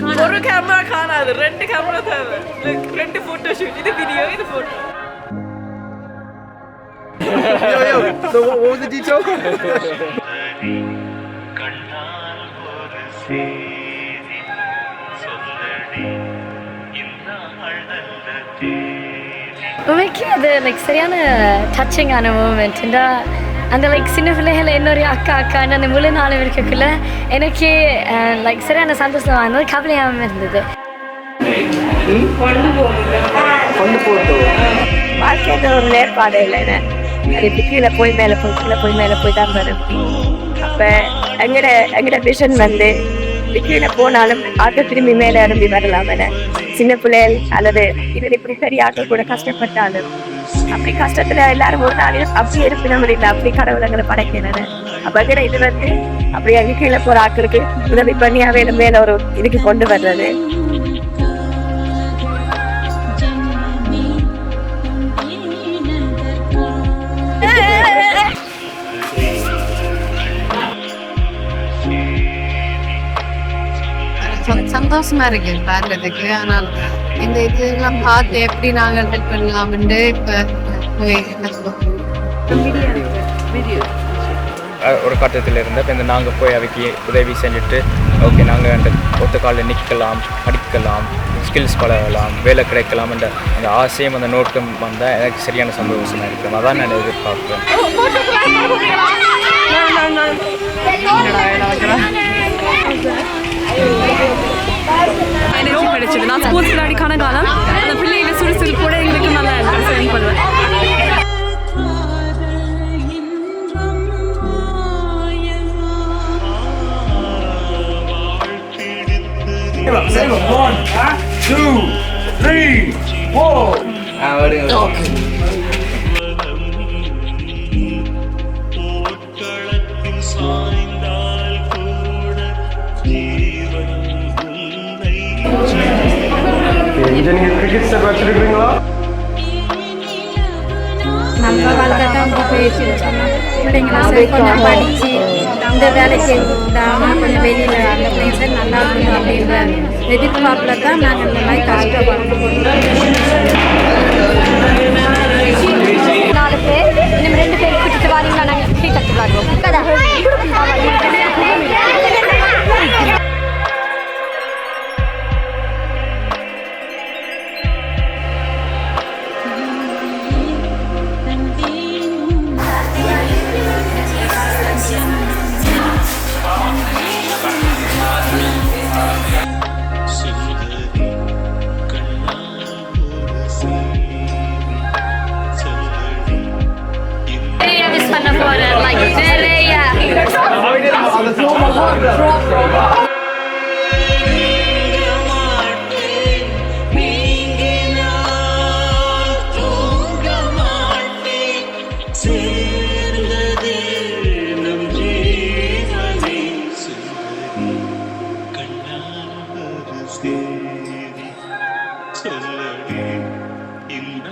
ஒரு கேமரா காணாது, 2 கேமரா தேவை. 2 போட்டோ ஷூட், இது வீடியோ, இது photo. Yo, so what was the detail? உண்மைக்கு அது லைக் சரியான டச்சிங்கான மூமெண்ட். அந்த லைக் சின்ன பிள்ளைகள் இன்னொரு அக்கான்னு அந்த முழு நாளும் இருக்கக்குள்ள எனக்கு லைக் சரியான சந்தோஷமாக இருந்தது, கவலையாகவும் இருந்தது. வாழ்க்கையில் ஒரு நேர்பாடு இல்லைன்னு அது கீழே போய் மேலே போய் கீழே போய் மேலே போய் தான் வரும். அப்போ எங்கட விஷன் வந்து கீழே போனாலும் ஆட்ட திரும்பி மேலே எழும்பி வரலாம் என சின்ன பிள்ளைகள் அல்லது இதில் இப்படி பெரிய ஆட்கள் கூட கஷ்டப்பட்டாலும் அப்படி கஷ்டத்துல எல்லாரும் ஒரு நாளையும் அப்படி இருப்பிட முடியல, அப்படி கடவுளங்களை படைக்கிறது. அப்போ இது வந்து அப்படி அங்கே கீழே போகிற ஆட்களுக்கு உதவி பண்ணி அவையில மேலே ஒரு இதுக்கு கொண்டு வர்றது. சந்தோஷமா இருக்கு பார்க்கறதுக்கு. ஆனால் இந்த இதெல்லாம் பார்த்து எப்படி நாங்கள் ஹெல்ப் பண்ணலாம்னு இப்போ ஒரு கட்டத்தில் இருந்த இப்போ இந்த நாங்கள் போய் அவைக்கு உதவி செஞ்சுட்டு ஓகே நாங்கள் அந்த ஒத்த காலில் நிற்கலாம், படிக்கலாம், ஸ்கில்ஸ் பழகலாம், வேலை கிடைக்கலாம் என்ற அந்த ஆசையும் அந்த நோட்டம் வந்தால் எனக்கு சரியான சந்தோஷமாக இருக்கும். அதான் நான் எதிர்பார்க்குறேன். எனர்ஜி கிடைச்சது. நான் ஸ்போர்ட்ஸ் விளையாடிக்கான காலம் அந்த பிள்ளைகளை சுறுசுறுப்போட எங்களுக்கு நல்லா இருக்கு பண்ணுவேன். One, 2, 3, 4. கிரிக்கெட் ஸ்டெப் வச்சிருக்கீங்களா? நம்ம வாழ்க்கை தான் போயிடுச்சு. பிள்ளைங்களை கொஞ்சம் படித்து இந்த வேலைக்கு கொஞ்சம் வெளியில் அந்த பிள்ளைங்க நல்லா இருக்கணும் அப்படின்ற எதிர்பார்ப்பில் தான் நாங்கள் இந்த மாதிரி கஷ்டப்படுறோம். 4 பேர் இன்னும் 2 பேர் கூட்டிட்டு வாரீங்களா? நாங்கள் ஃப்ரீ கற்று விளாடுவோம். சொல்லடி இந்த